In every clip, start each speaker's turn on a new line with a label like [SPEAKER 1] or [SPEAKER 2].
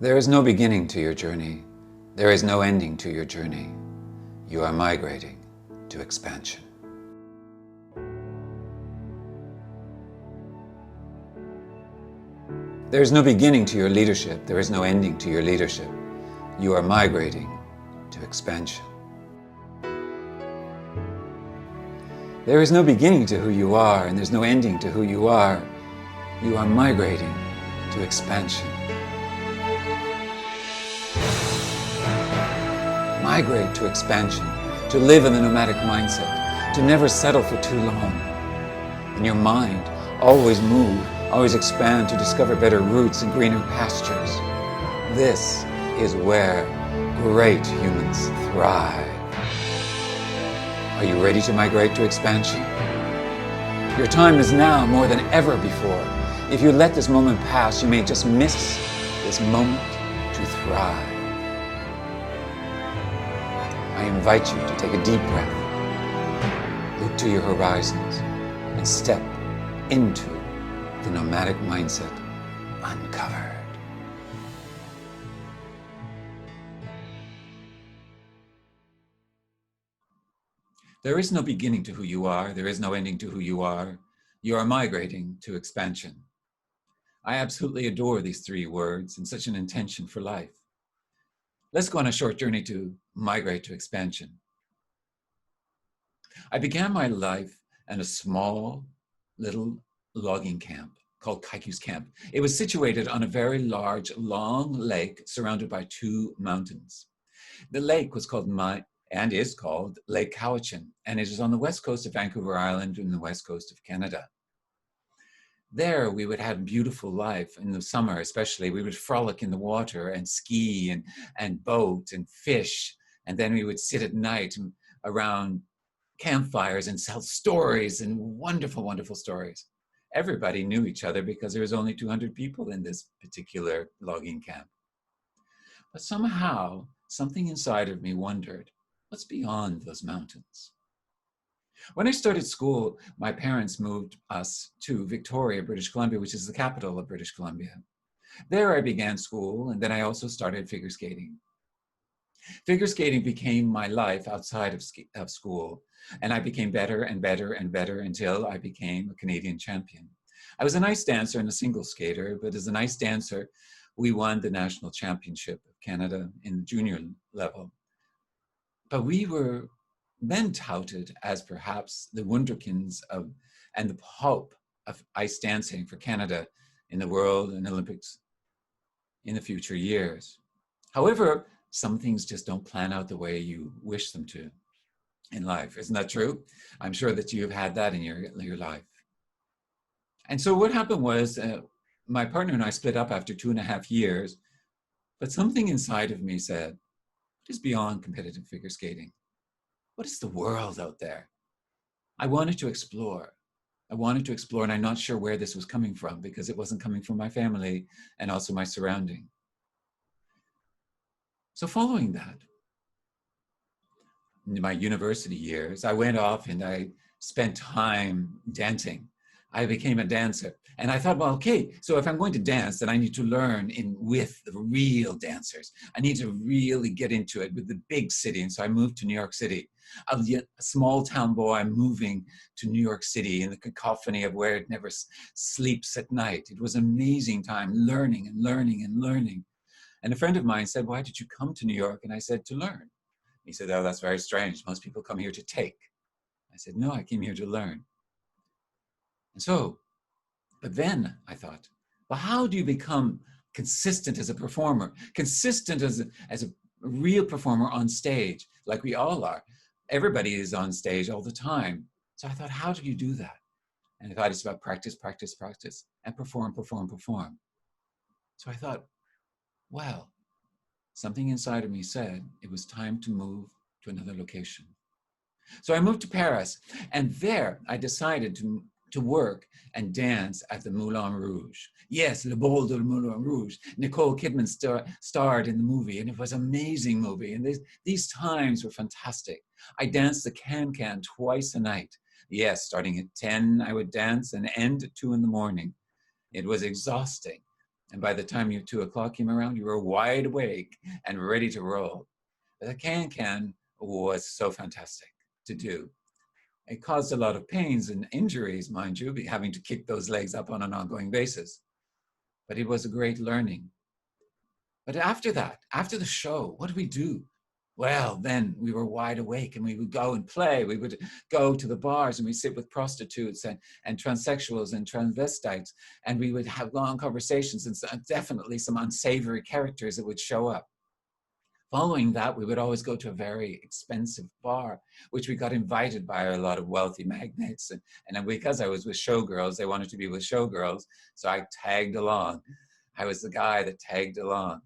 [SPEAKER 1] There is no beginning to your journey. There is no ending to your journey. You are migrating to expansion. There is no beginning to your leadership. There is no ending to your leadership. You are migrating to expansion. There is no beginning to who you are, and there's no ending to who you are. You are migrating to expansion. Migrate to expansion, to live in the nomadic mindset, to never settle for too long. In your mind, always move, always expand to discover better routes and greener pastures. This is where great humans thrive. Are you ready to migrate to expansion? Your time is now more than ever before. If you let this moment pass, you may just miss this moment to thrive. I invite you to take a deep breath, look to your horizons, and step into the nomadic mindset uncovered. There is no beginning to who you are. There is no ending to who you are. You are migrating to expansion. I absolutely adore these three words and such an intention for life. Let's go on a short journey to migrate to expansion. I began my life in a small little logging camp called Kaiku's Camp. It was situated on a very large, long lake surrounded by two mountains. The lake was called and is called Lake Cowichan, and it is on the west coast of Vancouver Island in the west coast of Canada. There we would have beautiful life in the summer, especially. We would frolic in the water and ski and boat and fish, and then we would sit at night around campfires and tell stories and wonderful, wonderful stories. Everybody knew each other because there was only 200 people in this particular logging camp. But somehow, something inside of me wondered, what's beyond those mountains? When I started school, my parents moved us to Victoria, British Columbia, which is the capital of British Columbia. There I began school, and then I also started figure skating. Figure skating became my life outside of school, and I became better and better and better until I became a Canadian champion. I was an ice dancer and a single skater, but as an ice dancer, we won the National Championship of Canada in the junior level. But we were then touted as perhaps the wunderkinds and the hope of ice dancing for Canada in the World and Olympics in the future years. However, some things just don't plan out the way you wish them to in life. Isn't that true? I'm sure that you've had that in your life. And so what happened was my partner and I split up after 2.5 years, but something inside of me said, what is beyond competitive figure skating? What is the world out there? I wanted to explore. And I'm not sure where this was coming from because it wasn't coming from my family and also my surrounding. So following that, in my university years, I went off and I spent time dancing. I became a dancer. And I thought, well, okay, so if I'm going to dance, then I need to learn with the real dancers. I need to really get into it with the big city. And so I moved to New York City. I was a small town boy moving to New York City in the cacophony of where it never sleeps at night. It was an amazing time learning and learning and learning. And a friend of mine said, why did you come to New York? And I said, to learn. He said, oh, that's very strange. Most people come here to take. I said, no, I came here to learn. And so, but then I thought, well, how do you become consistent as a performer, consistent as a real performer on stage, like we all are? Everybody is on stage all the time. So I thought, how do you do that? And I thought it's about practice, practice, practice, and perform, perform, perform. So I thought, well, something inside of me said it was time to move to another location. So I moved to Paris, and there I decided to work and dance at the Moulin Rouge. Yes, Le Bal de Moulin Rouge. Nicole Kidman starred in the movie, and it was an amazing movie. And these times were fantastic. I danced the can-can twice a night. Yes, starting at 10, I would dance and end at 2 in the morning. It was exhausting. And by the time 2 o'clock came around, you were wide awake and ready to roll. But the can was so fantastic to do. It caused a lot of pains and injuries, mind you, having to kick those legs up on an ongoing basis. But it was a great learning. But after that, after the show, what did we do? Well, then we were wide awake and we would go and play. We would go to the bars and we'd sit with prostitutes and transsexuals and transvestites, and we would have long conversations and definitely some unsavory characters that would show up. Following that, we would always go to a very expensive bar, which we got invited by a lot of wealthy magnates. And because I was with showgirls, they wanted to be with showgirls, so I tagged along. I was the guy that tagged along.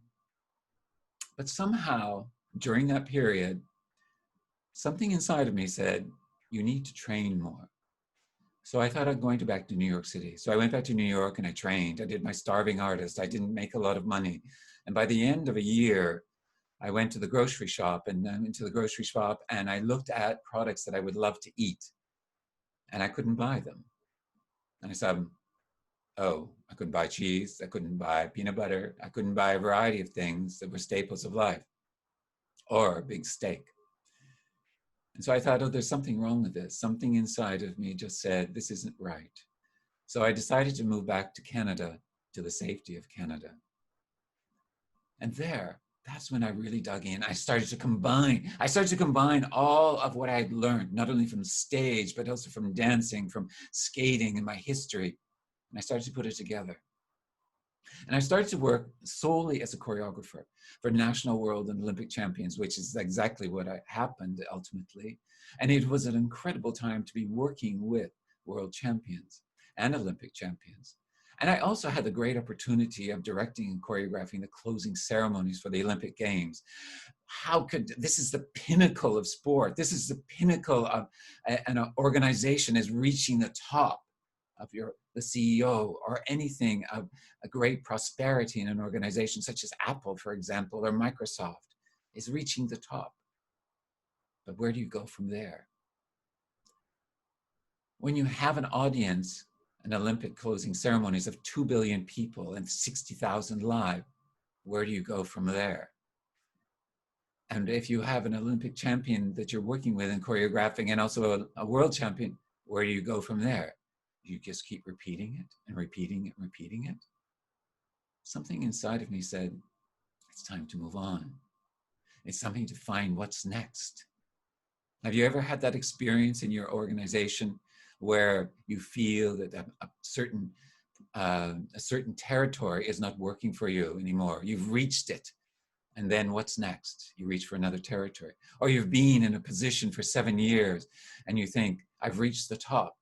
[SPEAKER 1] But somehow, during that period, something inside of me said, you need to train more. So I thought I'd going back to New York City. So I went back to New York and I trained. I did my starving artist. I didn't make a lot of money. And by the end of a year, I went to the grocery shop and I looked at products that I would love to eat, and I couldn't buy them. And I said, oh, I couldn't buy cheese. I couldn't buy peanut butter. I couldn't buy a variety of things that were staples of life, or a big steak. And so I thought, oh, there's something wrong with this. Something inside of me just said, this isn't right. So I decided to move back to Canada, to the safety of Canada. And that's when I really dug in. I started to combine all of what I had learned, not only from stage, but also from dancing, from skating and my history. And I started to put it together. And I started to work solely as a choreographer for national, world, and Olympic champions, which is exactly what happened ultimately. And it was an incredible time to be working with world champions and Olympic champions. And I also had the great opportunity of directing and choreographing the closing ceremonies for the Olympic Games. This is the pinnacle of sport. This is the pinnacle of an organization is reaching the top of the CEO, or anything of a great prosperity in an organization such as Apple, for example, or Microsoft, is reaching the top. But where do you go from there? When you have an audience, an Olympic closing ceremonies of 2 billion people and 60,000 live, where do you go from there? And if you have an Olympic champion that you're working with and choreographing, and also a world champion, where do you go from there? You just keep repeating it and repeating it and repeating it. Something inside of me said, it's time to move on. It's something to find what's next. Have you ever had that experience in your organization where you feel that a certain territory is not working for you anymore? You've reached it. And then what's next? You reach for another territory. Or you've been in a position for 7 years and you think, I've reached the top.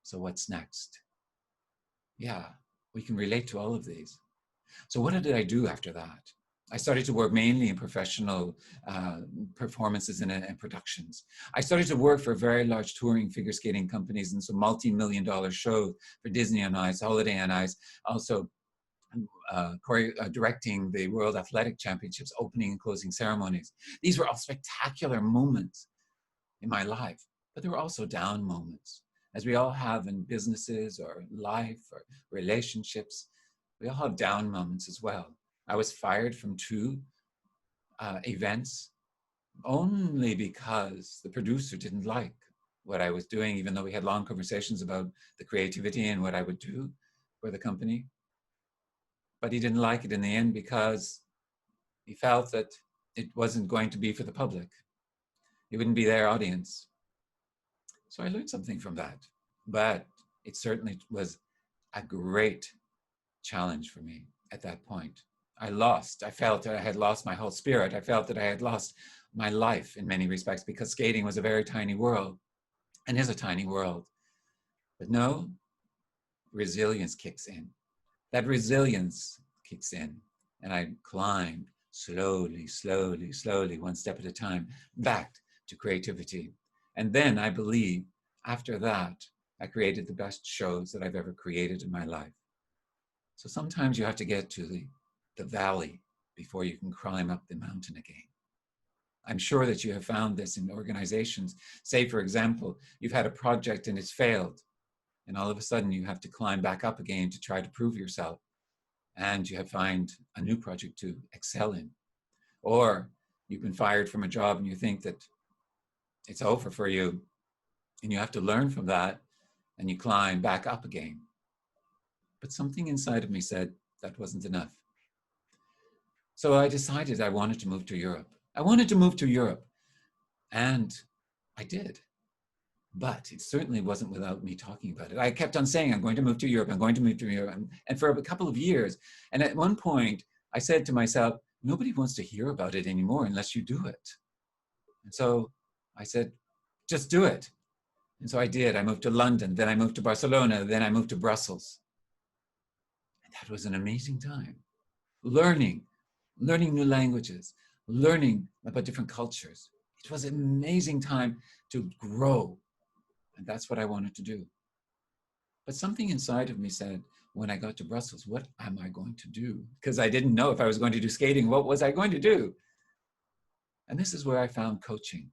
[SPEAKER 1] So what's next? Yeah, we can relate to all of these. So what did I do after that? I started to work mainly in professional performances and productions. I started to work for very large touring figure skating companies and some multi-million-dollar shows for Disney on Ice, Holiday on Ice, also directing the World Athletic Championships opening and closing ceremonies. These were all spectacular moments in my life, but there were also down moments, as we all have in businesses or life or relationships. We all have down moments as well. I was fired from 2 events only because the producer didn't like what I was doing, even though we had long conversations about the creativity and what I would do for the company. But he didn't like it in the end because he felt that it wasn't going to be for the public. It wouldn't be their audience. So I learned something from that. But it certainly was a great challenge for me at that point. I felt that I had lost my whole spirit. I felt that I had lost my life in many respects, because skating was a very tiny world and is a tiny world. But no, resilience kicks in. That resilience kicks in, and I climbed slowly, slowly, slowly, one step at a time, back to creativity. And then I believe after that, I created the best shows that I've ever created in my life. So sometimes you have to get to the valley before you can climb up the mountain again. I'm sure that you have found this in organizations. Say, for example, you've had a project and it's failed, and all of a sudden you have to climb back up again to try to prove yourself. and you have to find a new project to excel in. Or you've been fired from a job and you think that it's over for you, and you have to learn from that, and you climb back up again. But something inside of me said that wasn't enough. So I decided I wanted to move to Europe. I wanted to move to Europe, and I did. But it certainly wasn't without me talking about it. I kept on saying, I'm going to move to Europe, I'm going to move to Europe. And for a couple of years, and at one point, I said to myself, nobody wants to hear about it anymore unless you do it. And so I said, just do it. And so I did. I moved to London, then I moved to Barcelona, then I moved to Brussels. And that was an amazing time. Learning new languages, learning about different cultures. It was an amazing time to grow. And that's what I wanted to do. But something inside of me said, when I got to Brussels, what am I going to do? Because I didn't know if I was going to do skating, what was I going to do? And this is where I found coaching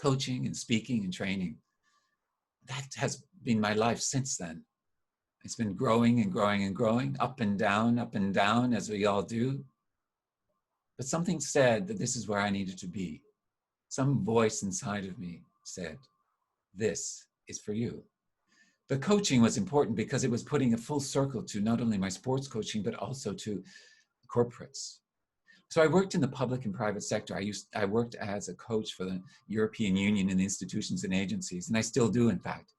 [SPEAKER 1] and speaking and training. That has been my life since then. It's been growing and growing and growing, up and down, as we all do. But something said that this is where I needed to be. Some voice inside of me said, this is for you. The coaching was important because it was putting a full circle to not only my sports coaching, but also to corporates. So I worked in the public and private sector. I worked as a coach for the European Union and institutions and agencies, and I still do, in fact.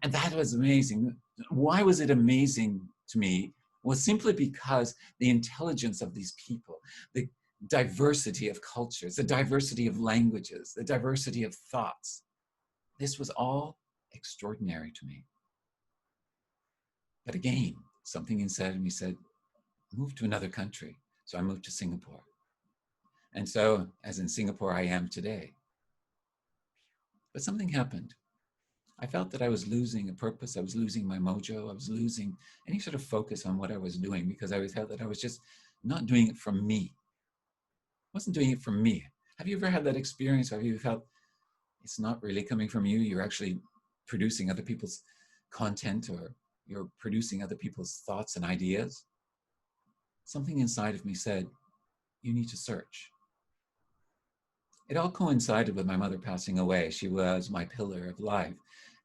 [SPEAKER 1] And that was amazing. Why was it amazing to me? Well, simply because the intelligence of these people, the diversity of cultures, the diversity of languages, the diversity of thoughts, this was all extraordinary to me. But again, something inside of me said, move to another country. So I moved to Singapore. And so, as in Singapore, I am today. But something happened. I felt that I was losing a purpose. I was losing my mojo. I was losing any sort of focus on what I was doing because I felt that I was just not doing it from me. I wasn't doing it from me. Have you ever had that experience? Have you felt it's not really coming from you? You're actually producing other people's content, or you're producing other people's thoughts and ideas? Something inside of me said, you need to search. It all coincided with my mother passing away. She was my pillar of life.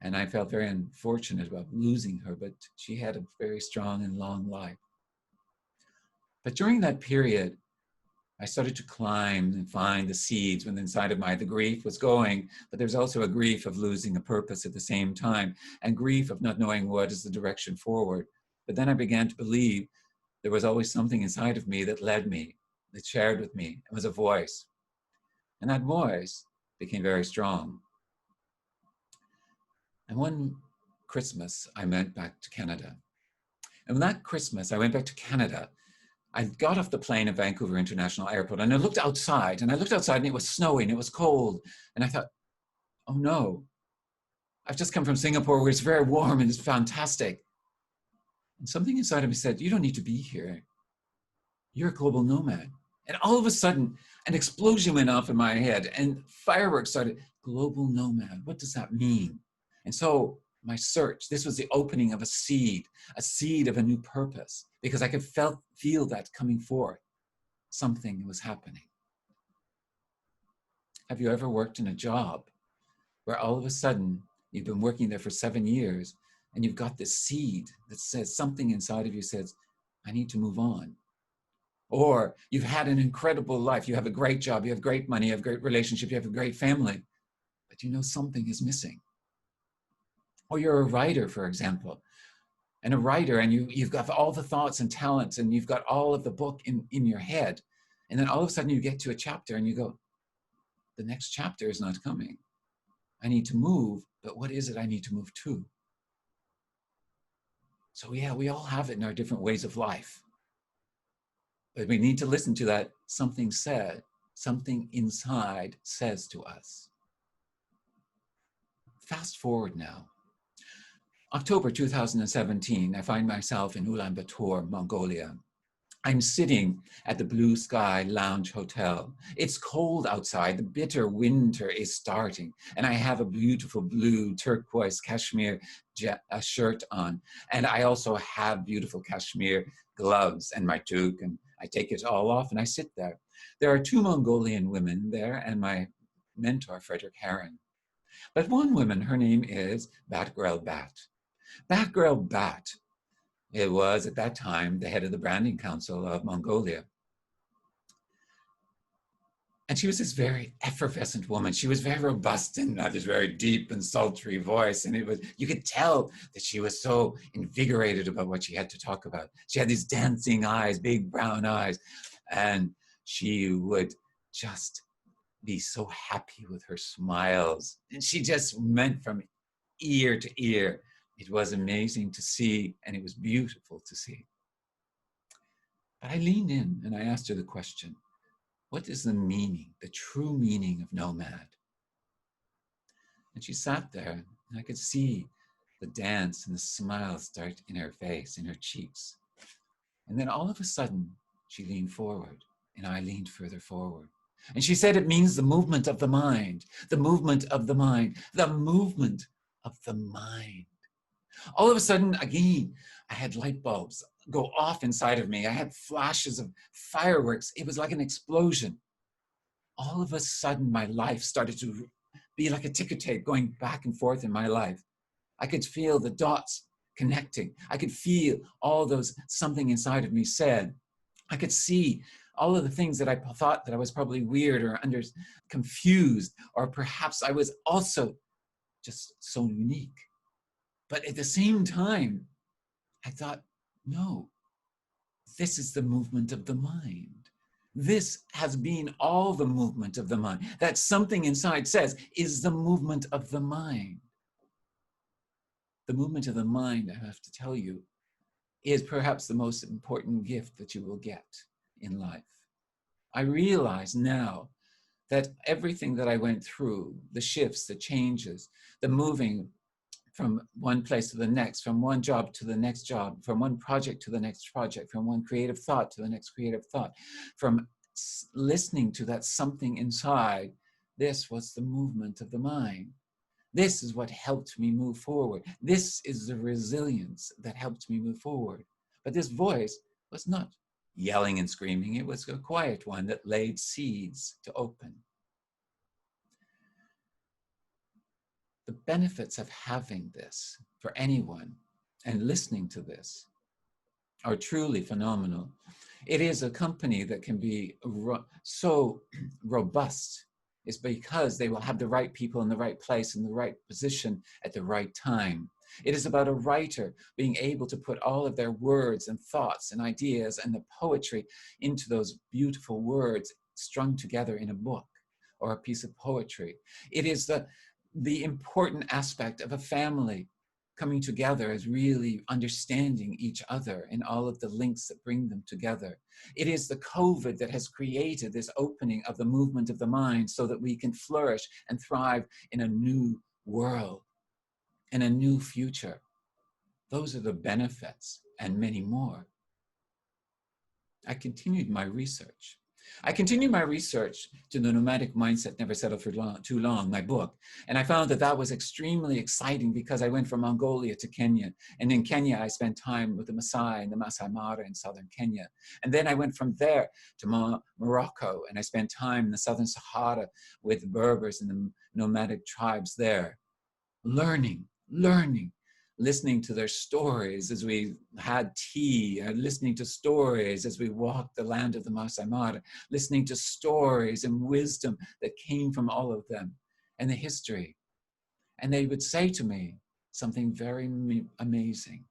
[SPEAKER 1] And I felt very unfortunate about losing her, but she had a very strong and long life. But during that period, I started to climb and find the seeds when inside of the grief was going, but there's also a grief of losing a purpose at the same time, and grief of not knowing what is the direction forward. But then I began to believe there was always something inside of me that led me, that shared with me. It was a voice. And that voice became very strong. And one Christmas, I went back to Canada. And that Christmas, I went back to Canada. I got off the plane at Vancouver International Airport, and I looked outside, and it was snowing, it was cold. And I thought, oh no, I've just come from Singapore where it's very warm and it's fantastic. And something inside of me said, you don't need to be here. You're a global nomad. And all of a sudden, an explosion went off in my head and fireworks started. Global nomad, what does that mean? And so my search, this was the opening of a seed of a new purpose, because I could feel that coming forth. Something was happening. Have you ever worked in a job where all of a sudden you've been working there for 7 years and you've got this seed that says something inside of you says, I need to move on? Or you've had an incredible life. You have a great job, you have great money, you have a great relationship, you have a great family, but you know something is missing. Or you're a writer, for example, and you've got all the thoughts and talents and you've got all of the book in your head. And then all of a sudden you get to a chapter and you go, the next chapter is not coming. I need to move, but what is it I need to move to? So yeah, we all have it in our different ways of life. But we need to listen to that something inside says to us. Fast forward now. October 2017, I find myself in Ulaanbaatar, Mongolia. I'm sitting at the Blue Sky Lounge Hotel. It's cold outside. The bitter winter is starting. And I have a beautiful blue turquoise cashmere shirt on. And I also have beautiful cashmere gloves and my toque. And I take it all off and I sit there. There are 2 Mongolian women there and my mentor, Frederick Heron. But one woman, her name is Batgirl Bat. Batgirl Bat, it was at that time the head of the branding council of Mongolia. And she was this very effervescent woman. She was very robust and had this very deep and sultry voice. And you could tell that she was so invigorated about what she had to talk about. She had these dancing eyes, big brown eyes. And she would just be so happy with her smiles. And she just went from ear to ear. It was amazing to see, and it was beautiful to see. But I leaned in and I asked her the question, what is the meaning, the true meaning of nomad? And she sat there and I could see the dance and the smile start in her face, in her cheeks. And then all of a sudden, she leaned forward and I leaned further forward. And she said, it means the movement of the mind, the movement of the mind, the movement of the mind. All of a sudden, again, I had light bulbs go off inside of me. I had flashes of fireworks. It was like an explosion. All of a sudden, my life started to be like a ticker tape going back and forth in my life. I could feel the dots connecting. I could feel all those something inside of me said. I could see all of the things that I thought that I was probably weird or confused, or perhaps I was also just so unique. But at the same time, I thought, no, this is the movement of the mind. This has been all the movement of the mind. That something inside says is the movement of the mind. The movement of the mind, I have to tell you, is perhaps the most important gift that you will get in life. I realize now that everything that I went through, the shifts, the changes, the moving from one place to the next, from one job to the next job, from one project to the next project, from one creative thought to the next creative thought, from listening to that something inside, this was the movement of the mind. This is what helped me move forward. This is the resilience that helped me move forward. But this voice was not yelling and screaming. It was a quiet one that laid seeds to open. The benefits of having this for anyone and listening to this are truly phenomenal. It is a company that can be so robust is because they will have the right people in the right place, in the right position at the right time. It is about a writer being able to put all of their words and thoughts and ideas and the poetry into those beautiful words strung together in a book or a piece of poetry. It is the important aspect of a family coming together as really understanding each other and all of the links that bring them together. It is the COVID that has created this opening of the movement of the mind so that we can flourish and thrive in a new world, in a new future. Those are the benefits and many more. I continued my research. To the Nomadic Mindset, Never Settle for Too Long, my book. And I found that that was extremely exciting because I went from Mongolia to Kenya. And in Kenya, I spent time with the Maasai and the Masai Mara in southern Kenya. And then I went from there to Morocco, and I spent time in the southern Sahara with the Berbers and the nomadic tribes there. Learning, listening to their stories as we had tea, listening to stories as we walked the land of the Masai Mara, listening to stories and wisdom that came from all of them and the history. And they would say to me something very amazing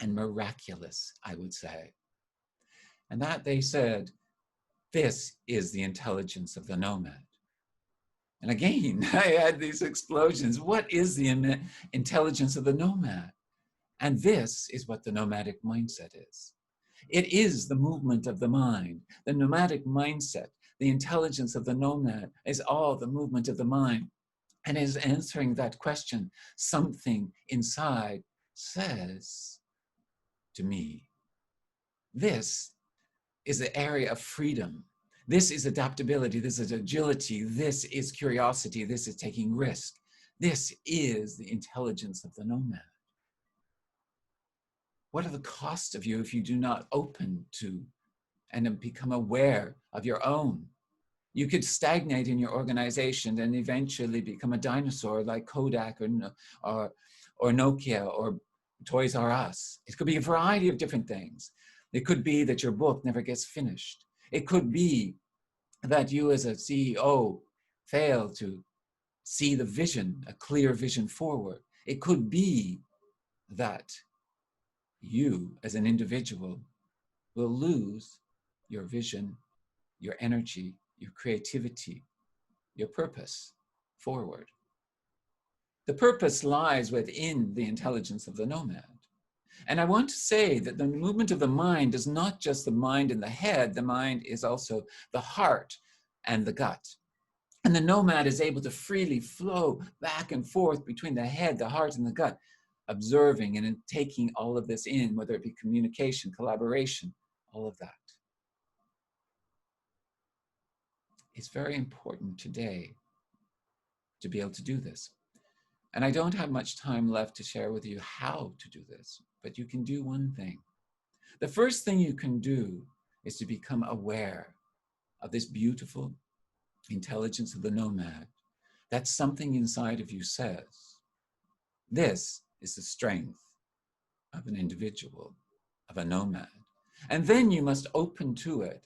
[SPEAKER 1] and miraculous, I would say. And that they said, this is the intelligence of the nomad. And again, I had these explosions. What is the intelligence of the nomad? And this is what the nomadic mindset is. It is the movement of the mind. The nomadic mindset, the intelligence of the nomad, is all the movement of the mind. And is answering that question. Something inside says to me, this is the area of freedom. This is adaptability. This is agility. This is curiosity. This is taking risk. This is the intelligence of the nomad. What are the costs of you if you do not open to and become aware of your own? You could stagnate in your organization and eventually become a dinosaur like Kodak or Nokia or Toys R Us. It could be a variety of different things. It could be that your book never gets finished. It could be that you as a CEO fail to see the vision, a clear vision forward. It could be that you as an individual will lose your vision, your energy, your creativity, your purpose forward. The purpose lies within the intelligence of the nomad. And I want to say that the movement of the mind is not just the mind and the head. The mind is also the heart and the gut. And the nomad is able to freely flow back and forth between the head, the heart, and the gut, observing and taking all of this in, whether it be communication, collaboration, all of that. It's very important today to be able to do this. And I don't have much time left to share with you how to do this, but you can do one thing. The first thing you can do is to become aware of this beautiful intelligence of the nomad. That's something inside of you says, this is the strength of an individual, of a nomad. And then you must open to it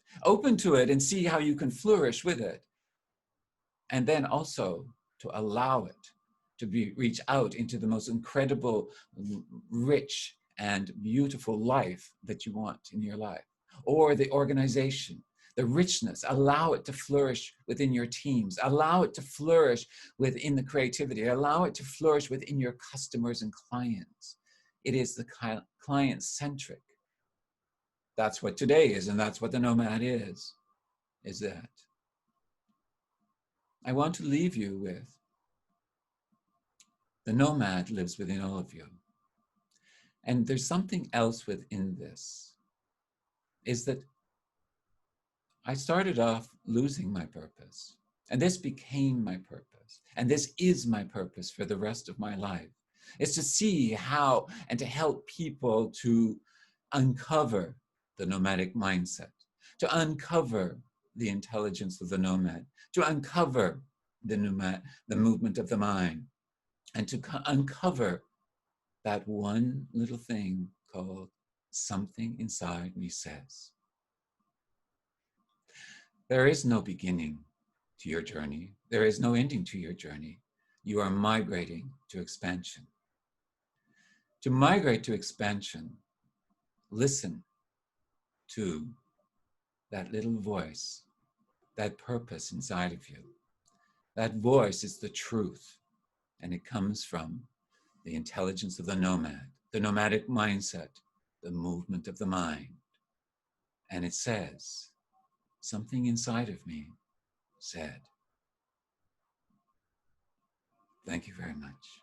[SPEAKER 1] and see how you can flourish with it. And then also to allow it to reach out into the most incredible, rich, and beautiful life that you want in your life, or the organization, the richness. Allow it to flourish within your teams. Allow it to flourish within the creativity. Allow it to flourish within your customers and clients. It is the client-centric. That's what today is, and that's what the nomad is that. I want to leave you with the nomad lives within all of you. And there's something else within this, is that I started off losing my purpose, and this became my purpose, and this is my purpose for the rest of my life. It's to see how and to help people to uncover the nomadic mindset, to uncover the intelligence of the nomad, to uncover the movement of the mind, and to uncover that one little thing called something inside me says. There is no beginning to your journey. There is no ending to your journey. You are migrating to expansion. To migrate to expansion, listen to that little voice, that purpose inside of you. That voice is the truth, and it comes from the intelligence of the nomad, the nomadic mindset, the movement of the mind. And it says, something inside of me said. Thank you very much.